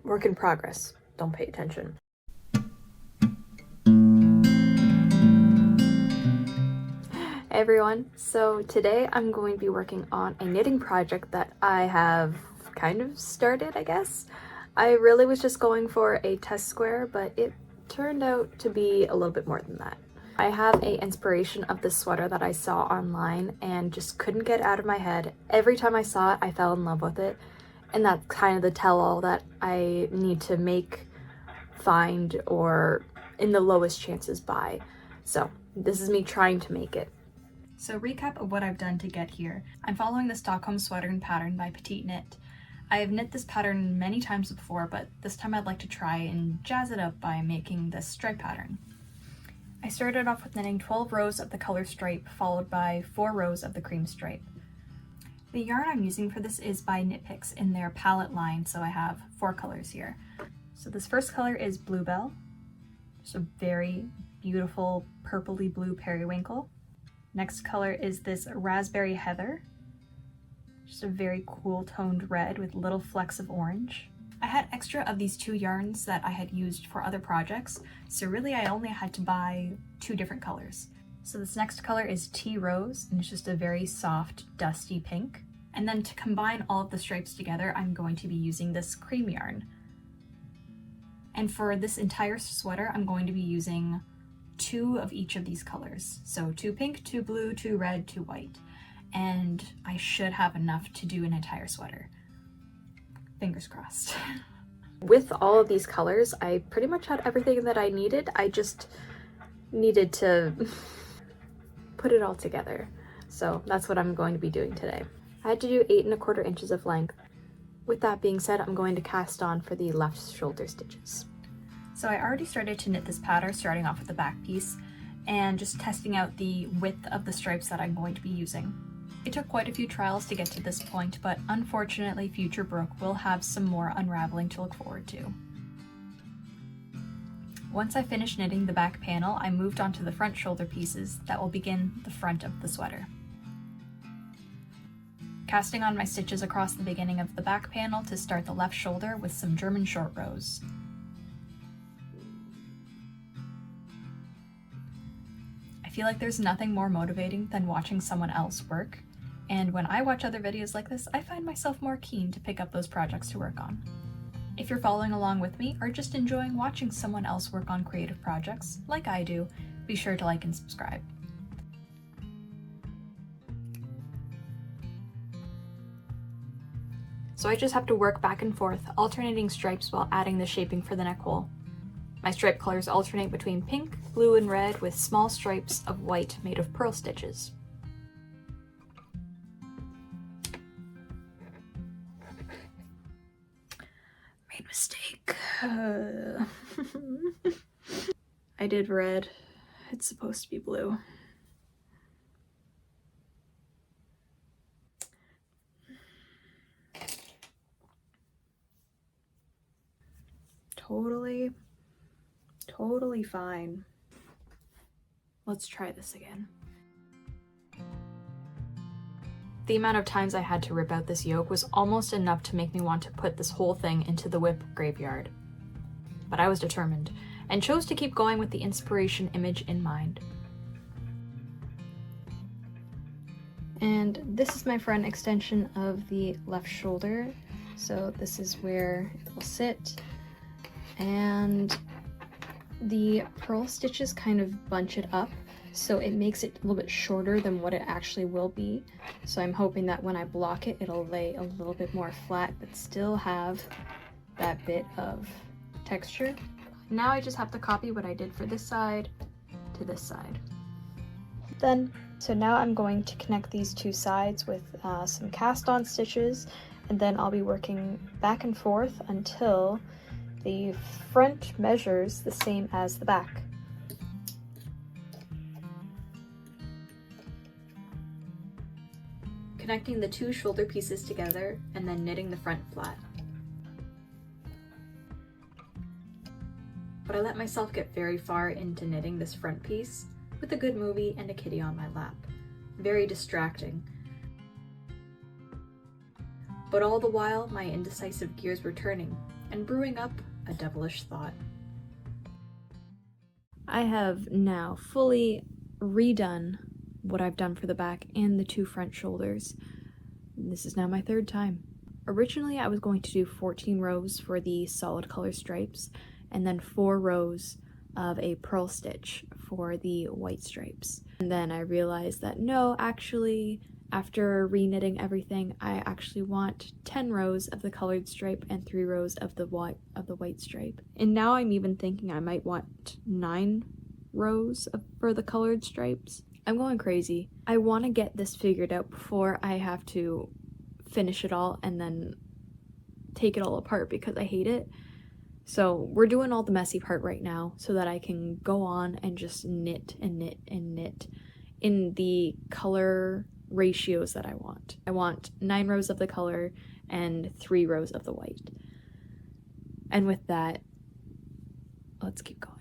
Work in progress. Don't pay attention. Hey everyone, so today I'm going to be working on a knitting project that I have kind of started, I guess. I really was just going for a test square, but it turned out to be a little bit more than that. I have a inspiration of this sweater that I saw online and just couldn't get out of my head. Every time I saw it, I fell in love with it, and that's kind of the tell-all that I need to make, find, or in the lowest chances buy. So this is me trying to make it. So recap of what I've done to get here. I'm following the Stockholm Sweater pattern by Petite Knit. I have knit this pattern many times before, but this time I'd like to try and jazz it up by making this stripe pattern. I started off with knitting 12 rows of the color stripe, followed by 4 rows of the cream stripe. The yarn I'm using for this is by Knit Picks in their palette line, so I have 4 colors here. So this first color is Bluebell, just a very beautiful purpley blue periwinkle. Next color is this Raspberry Heather, just a very cool toned red with little flecks of orange. I had extra of these 2 yarns that I had used for other projects, so really I only had to buy 2 different colors. So this next color is Tea Rose, and it's just a very soft, dusty pink. And then to combine all of the stripes together, I'm going to be using this cream yarn. And for this entire sweater, I'm going to be using 2 of each of these colors. So 2 pink, 2 blue, 2 red, 2 white. And I should have enough to do an entire sweater. Fingers crossed. With all of these colors, I pretty much had everything that I needed. I just needed to put it all together. So that's what I'm going to be doing today. I had to do 8 1/4 inches of length. With that being said, I'm going to cast on for the left shoulder stitches. So I already started to knit this pattern, starting off with the back piece and just testing out the width of the stripes that I'm going to be using. It took quite a few trials to get to this point, but unfortunately Future Brooke will have some more unraveling to look forward to. Once I finished knitting the back panel, I moved on to the front shoulder pieces that will begin the front of the sweater. Casting on my stitches across the beginning of the back panel to start the left shoulder with some German short rows. I feel like there's nothing more motivating than watching someone else work, and when I watch other videos like this, I find myself more keen to pick up those projects to work on. If you're following along with me or just enjoying watching someone else work on creative projects, like I do, be sure to like and subscribe. So I just have to work back and forth, alternating stripes while adding the shaping for the neck hole. My stripe colors alternate between pink, blue, and red with small stripes of white made of purl stitches. Made mistake. I did red. It's supposed to be blue. Totally fine. Let's try this again. The amount of times I had to rip out this yoke was almost enough to make me want to put this whole thing into the whip graveyard. But I was determined, and chose to keep going with the inspiration image in mind. And this is my front extension of the left shoulder. So this is where it will sit. And the purl stitches kind of bunch it up, so it makes it a little bit shorter than what it actually will be. So I'm hoping that when I block it, it'll lay a little bit more flat, but still have that bit of texture. Now I just have to copy what I did for this side to this side. So now I'm going to connect these 2 sides with some cast on stitches, and then I'll be working back and forth until the front measures the same as the back. Connecting the 2 shoulder pieces together and then knitting the front flat. But I let myself get very far into knitting this front piece with a good movie and a kitty on my lap. Very distracting. But all the while, my indecisive gears were turning and brewing up a devilish thought. I have now fully redone what I've done for the back and the 2 front shoulders. This is now my 3rd time. Originally, I was going to do 14 rows for the solid color stripes and then 4 rows of a pearl stitch for the white stripes. And then I realized that no, actually, after re-knitting everything, I actually want 10 rows of the colored stripe and 3 rows of the white stripe. And now I'm even thinking I might want 9 rows for the colored stripes. I'm going crazy. I want to get this figured out before I have to finish it all and then take it all apart because I hate it. So we're doing all the messy part right now so that I can go on and just knit and knit and knit in the color ratios that I want. I want 9 rows of the color and 3 rows of the white. And with that, let's keep going.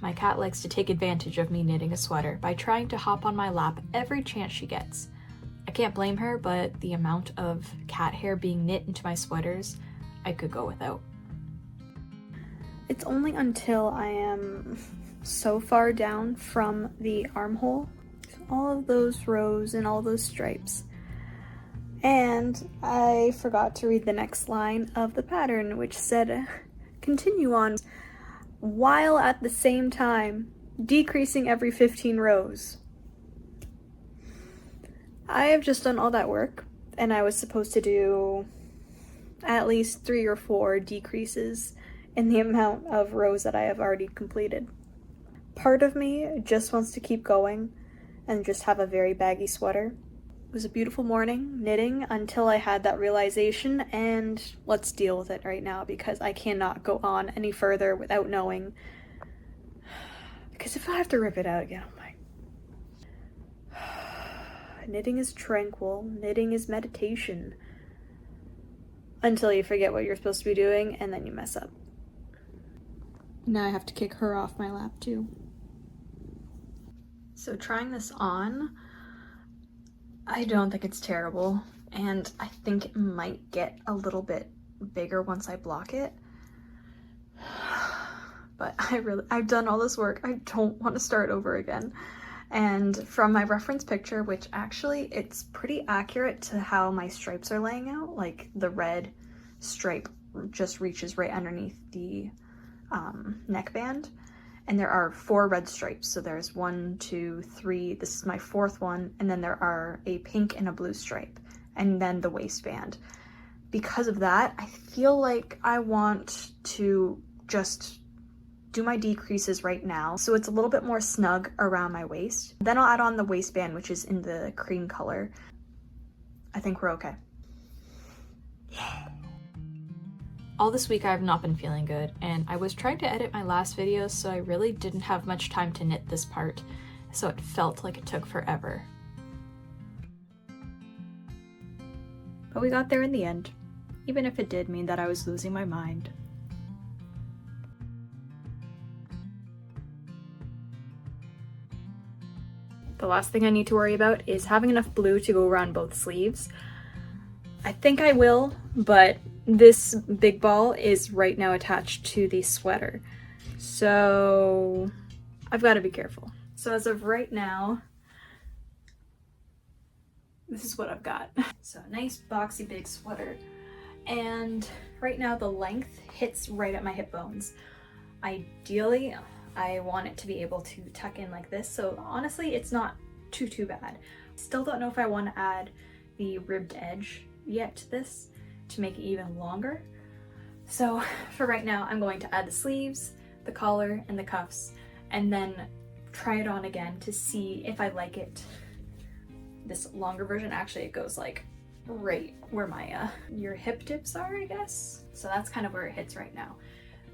My cat likes to take advantage of me knitting a sweater by trying to hop on my lap every chance she gets. I can't blame her, but the amount of cat hair being knit into my sweaters, I could go without. It's only until I am so far down from the armhole, all of those rows and all those stripes. And I forgot to read the next line of the pattern, which said, continue on, while at the same time decreasing every 15 rows. I have just done all that work, and I was supposed to do at least 3 or 4 decreases in the amount of rows that I have already completed. Part of me just wants to keep going and just have a very baggy sweater. It was a beautiful morning knitting until I had that realization, and let's deal with it right now because I cannot go on any further without knowing. Because if I have to rip it out again, oh my. Knitting is tranquil, knitting is meditation. Until you forget what you're supposed to be doing and then you mess up. Now I have to kick her off my lap too. So trying this on, I don't think it's terrible, and I think it might get a little bit bigger once I block it. But I've done all this work. I don't want to start over again. And from my reference picture, which actually it's pretty accurate to how my stripes are laying out, like the red stripe just reaches right underneath the neckband. And there are 4 red stripes. So there's 1, 2, 3, this is my 4th one, and then there are a pink and a blue stripe, and then the waistband. Because of that, I feel like I want to just do my decreases right now, so it's a little bit more snug around my waist. Then I'll add on the waistband, which is in the cream color. I think we're okay. All this week I have not been feeling good, and I was trying to edit my last video, so I really didn't have much time to knit this part, so it felt like it took forever. But we got there in the end, even if it did mean that I was losing my mind. The last thing I need to worry about is having enough blue to go around both sleeves. I think I will, but this big ball is right now attached to the sweater, so I've got to be careful. So as of right now, this is what I've got. So a nice boxy big sweater, and right now the length hits right at my hip bones. Ideally, I want it to be able to tuck in like this, so honestly it's not too bad. Still don't know if I want to add the ribbed edge yet to this to make it even longer. So for right now I'm going to add the sleeves, the collar, and the cuffs, and then try it on again to see if I like it. This longer version, actually it goes like right where my your hip dips are, I guess. So that's kind of where it hits right now.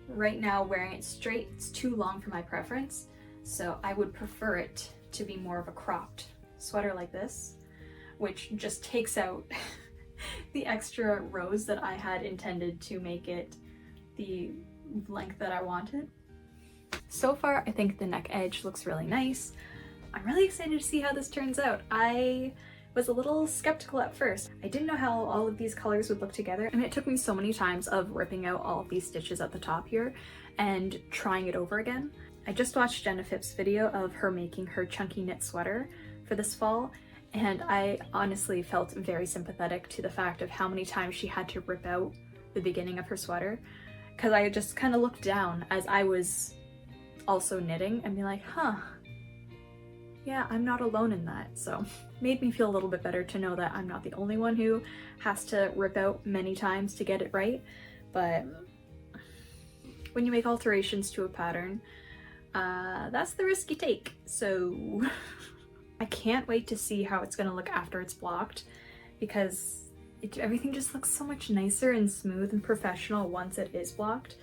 Right now wearing it straight, it's too long for my preference, so I would prefer it to be more of a cropped sweater like this, which just takes out the extra rows that I had intended to make it the length that I wanted. So far, I think the neck edge looks really nice. I'm really excited to see how this turns out. I was a little skeptical at first. I didn't know how all of these colors would look together. I mean, it took me so many times of ripping out all of these stitches at the top here and trying it over again. I just watched Jenna Phipps's video of her making her chunky knit sweater for this fall, and I honestly felt very sympathetic to the fact of how many times she had to rip out the beginning of her sweater, because I just kind of looked down as I was also knitting and be like, huh, yeah, I'm not alone in that. So made me feel a little bit better to know that I'm not the only one who has to rip out many times to get it right. But when you make alterations to a pattern, that's the risk you take. So I can't wait to see how it's gonna look after it's blocked, because everything just looks so much nicer and smooth and professional once it is blocked.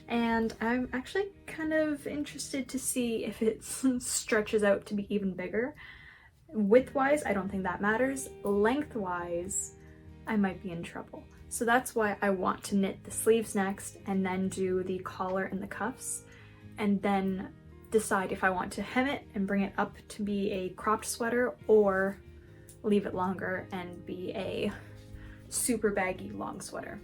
And I'm actually kind of interested to see if it stretches out to be even bigger. Width-wise, I don't think that matters. Length-wise, I might be in trouble. So that's why I want to knit the sleeves next and then do the collar and the cuffs, and then decide if I want to hem it and bring it up to be a cropped sweater or leave it longer and be a super baggy long sweater.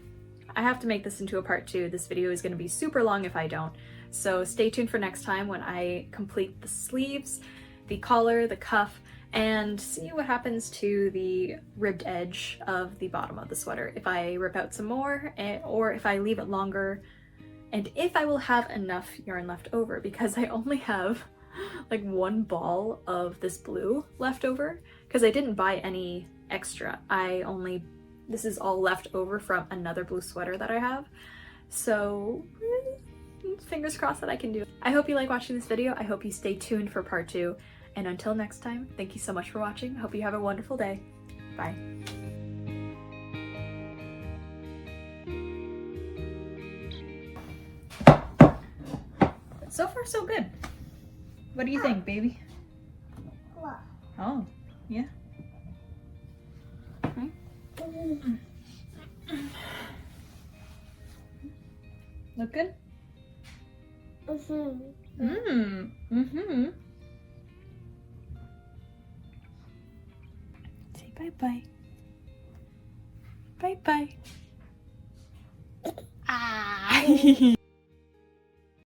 I have to make this into a part 2. This video is going to be super long if I don't. So stay tuned for next time when I complete the sleeves, the collar, the cuff, and see what happens to the ribbed edge of the bottom of the sweater. If I rip out some more, or if I leave it longer, and if I will have enough yarn left over, because I only have like one ball of this blue left over, because I didn't buy any extra. This is all left over from another blue sweater that I have. So fingers crossed that I can do it. I hope you like watching this video. I hope you stay tuned for part 2. And until next time, thank you so much for watching. Hope you have a wonderful day. Bye. So far, so good. What do you think, baby? Oh, yeah. Look good? Say bye-bye. Bye-bye. Ah!